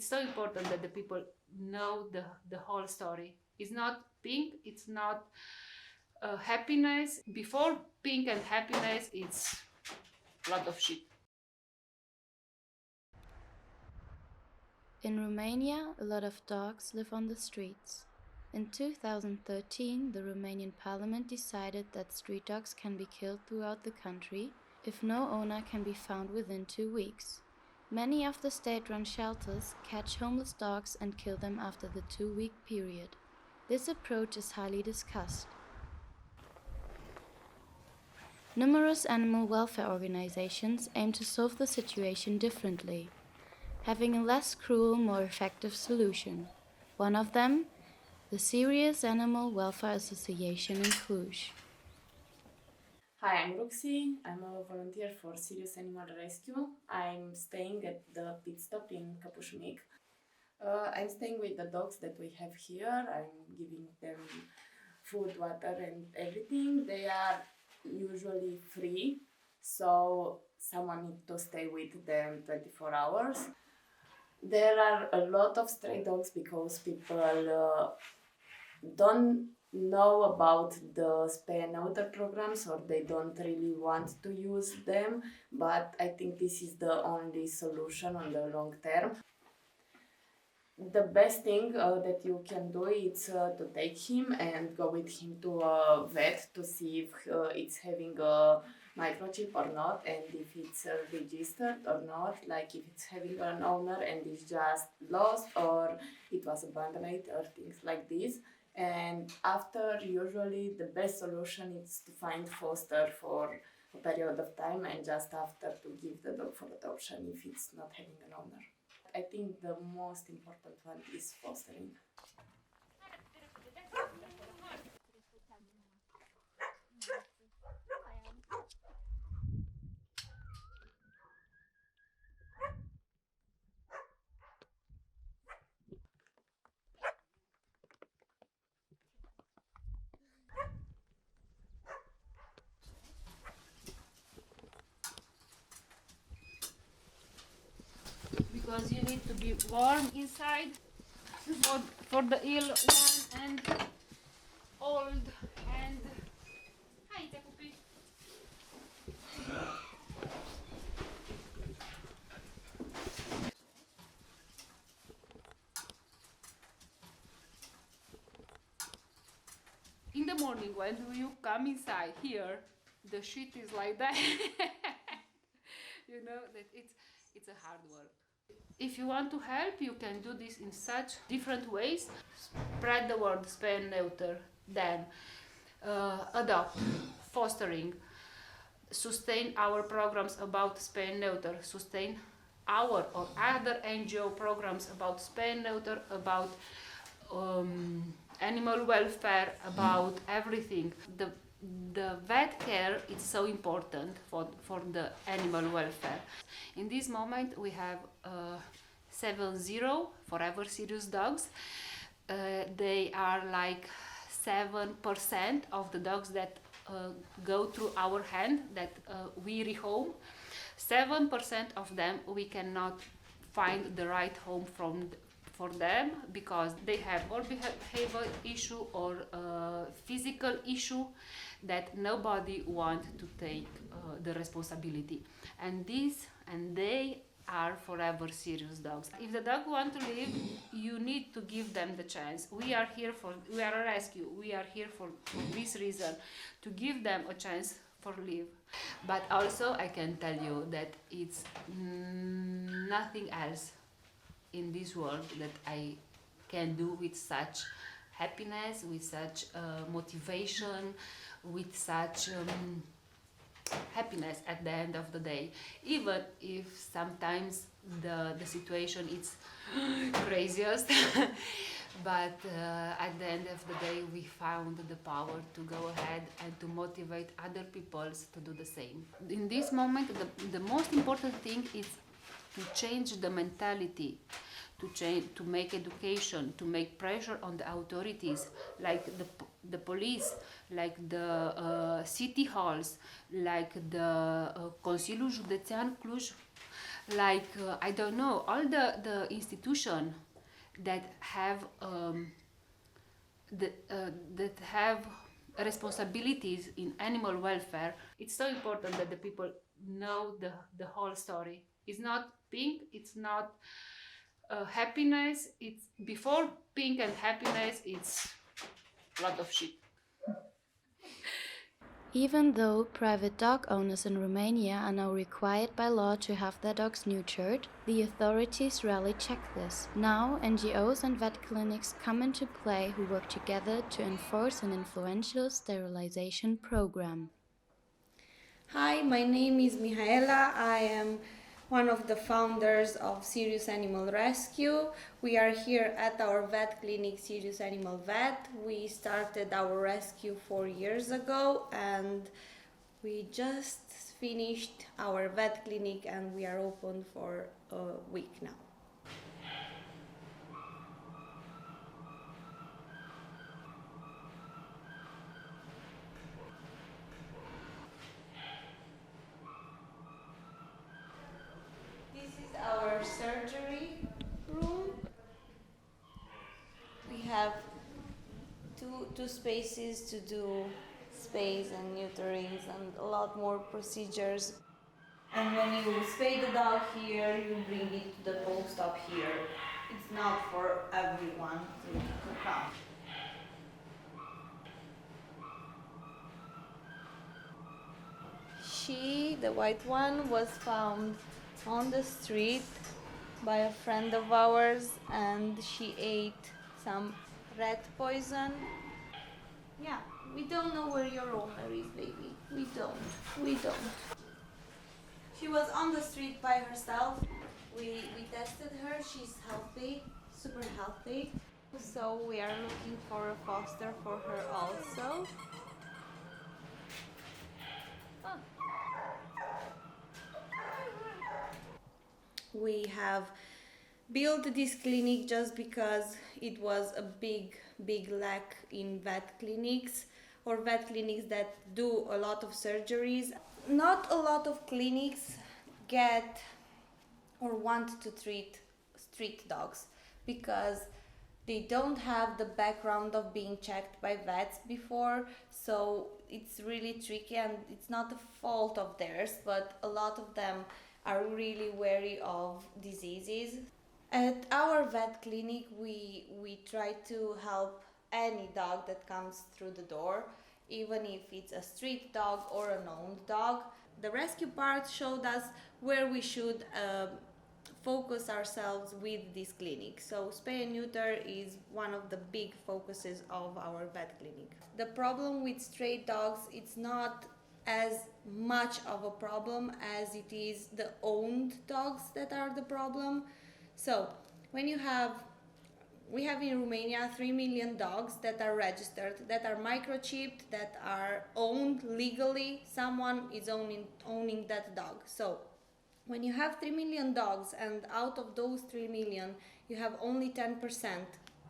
so important that the people know the whole story. It's not pink, it's not happiness. Before pink and happiness, it's a lot of shit. In Romania, a lot of dogs live on the streets. In 2013, the Romanian parliament decided that street dogs can be killed throughout the country if no owner can be found within 2 weeks. Many of the state-run shelters catch homeless dogs and kill them after the 2-week period. This approach is highly discussed. Numerous animal welfare organizations aim to solve the situation differently, having a less cruel, more effective solution. One of them, the Sirius Animal Welfare Association in Cluj. Hi, I'm Roxy. I'm a volunteer for Sirius Animal Rescue. I'm staying at the pit stop in Kapushnik. I'm staying with the dogs that we have here. I'm giving them food, water, and everything. They are usually free, so someone needs to stay with them 24 hours. There are a lot of stray dogs because people don't know about the spay and neuter programs, or they don't really want to use them, but I think this is the only solution on the long term. The best thing that you can do is to take him and go with him to a vet to see if it's having a microchip or not, and if it's registered or not, like if it's having an owner and it's just lost or it was abandoned or things like this. And after, usually the best solution is to find foster for a period of time, and just after to give the dog for adoption if it's not having an owner. I think the most important one is fostering. Because you need to be warm inside for the ill one and old and hi puppy. In the morning when you come inside here, the shit is like that. You know that it's a hard work. If you want to help, you can do this in such different ways. Spread the word, spay and neuter, then adopt, fostering, sustain our programs about spay and neuter, sustain our or other NGO programs about spay and neuter, about animal welfare, about everything. The vet care is so important for the animal welfare. In this moment we have 70 forever serious dogs. They are like 7% of the dogs that go through our hand, that we rehome. 7% of them we cannot find the right home for them because they have or behavior issue or physical issue that nobody want to take the responsibility, and they are forever serious dogs. If the dog want to live, you need to give them the chance. We are a rescue. We are here for this reason, to give them a chance for live. But also I can tell you that it's nothing else in this world that I can do with such happiness, with such motivation, with such happiness at the end of the day, even if sometimes the situation is craziest. But at the end of the day we found the power to go ahead and to motivate other people to do the same. In this moment the most important thing is to change the mentality, to make education, to make pressure on the authorities, like the police, like the city halls, like the Consiliul Județean Cluj, like I don't know, all the institution that have that have responsibilities in animal welfare. It's so important that the people know the whole story. It's not pink, it's not happiness. It's before pink and happiness, it's a lot of shit. Even though private dog owners in Romania are now required by law to have their dogs neutered, the authorities rarely check this. Now, NGOs and vet clinics come into play who work together to enforce an influential sterilization program. Hi, my name is Mihaela. I am one of the founders of Sirius Animal Rescue. We are here at our vet clinic, Sirius Animal Vet. We started our rescue 4 years ago and we just finished our vet clinic and we are open for a week now. This is our surgery room. We have two spaces to do spays and neuterings and a lot more procedures. And when you spay the dog here, you bring it to the post-op here. It's not for everyone to come. She, the white one, was found on the street by a friend of ours and she ate some rat poison. Yeah, we don't know where your owner is, baby. We don't. She was on the street by herself. We tested her, she's healthy, super healthy. So we are looking for a foster for her also. We have built this clinic just because it was a big lack in vet clinics or vet clinics that do a lot of surgeries. Not a lot of clinics get or want to treat street dogs because they don't have the background of being checked by vets before, so it's really tricky and it's not a fault of theirs, but a lot of them are really wary of diseases. At our vet clinic, we try to help any dog that comes through the door, even if it's a street dog or an owned dog. The rescue part showed us where we should focus ourselves with this clinic. So spay and neuter is one of the big focuses of our vet clinic. The problem with stray dogs, it's not as much of a problem as it is the owned dogs that are the problem. So when we have in Romania 3 million dogs that are registered, that are microchipped, that are owned legally. Someone is owning that dog. So when you have 3 million dogs and out of those 3 million you have only 10%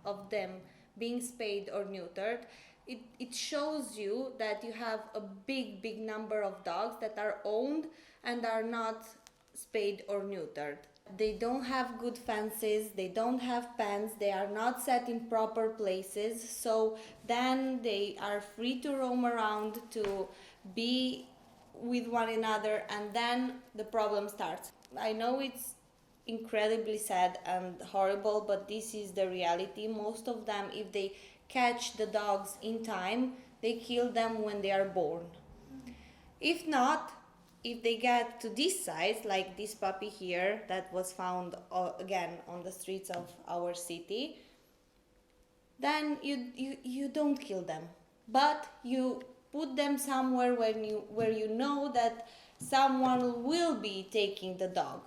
of them being spayed or neutered, it shows you that you have a big number of dogs that are owned and are not spayed or neutered. They don't have good fences, they don't have pens, they are not set in proper places, so then they are free to roam around, to be with one another, and then the problem starts. I know it's incredibly sad and horrible, but this is the reality. Most of them, if they catch the dogs in time, they kill them when they are born. If not, if they get to this size, like this puppy here that was found again on the streets of our city, then you don't kill them, but you put them somewhere where you know that someone will be taking the dog.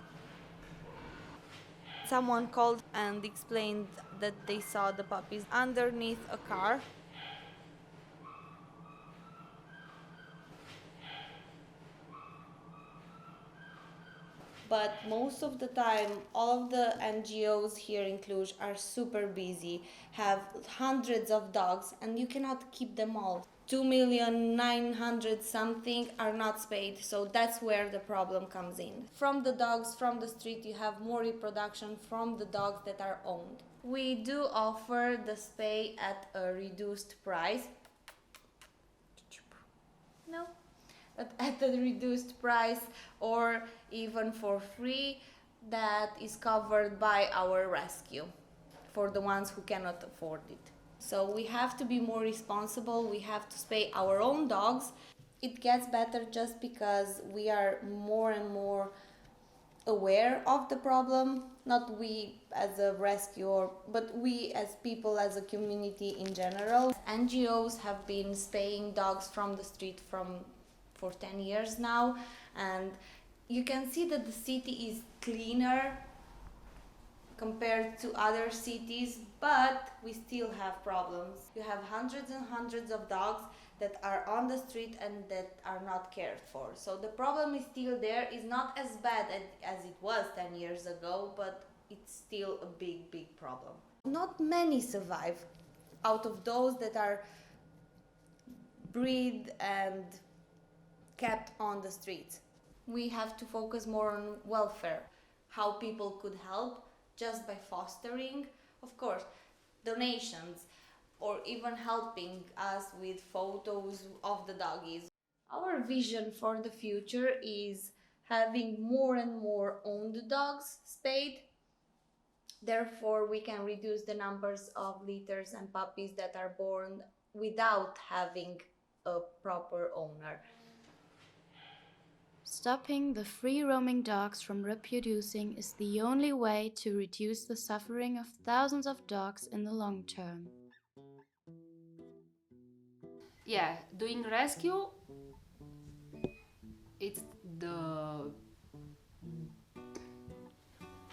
Someone called and explained that they saw the puppies underneath a car. But most of the time, all of the NGOs here in Cluj are super busy, have hundreds of dogs, and you cannot keep them all. 2,900,000 something are not spayed, so that's where the problem comes in. From the dogs from the street, you have more reproduction from the dogs that are owned. We do offer the spay at a reduced price. No, at a reduced price, or even for free, that is covered by our rescue for the ones who cannot afford it. So we have to be more responsible, we have to spay our own dogs. It gets better just because we are more and more aware of the problem, not we as a rescuer, but we as people, as a community in general. NGOs have been spaying dogs from the street for 10 years now, and you can see that the city is cleaner compared to other cities, but we still have problems. You have hundreds and hundreds of dogs that are on the street and that are not cared for. So the problem is still there. It's not as bad as it was 10 years ago, but it's still a big, big problem. Not many survive out of those that are bred and kept on the streets. We have to focus more on welfare, how people could help, just by fostering, of course, donations, or even helping us with photos of the doggies. Our vision for the future is having more and more owned dogs spayed. Therefore, we can reduce the numbers of litters and puppies that are born without having a proper owner. Stopping the free-roaming dogs from reproducing is the only way to reduce the suffering of thousands of dogs in the long term. Yeah, doing rescue, it's the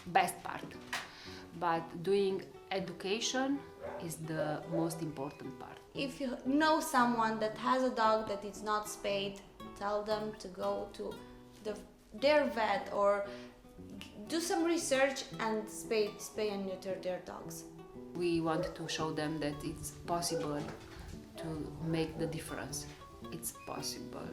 best part, but doing education is the most important part. If you know someone that has a dog that is not spayed, tell them to go to their vet or do some research and spay and neuter their dogs. We want to show them that it's possible to make the difference. It's possible.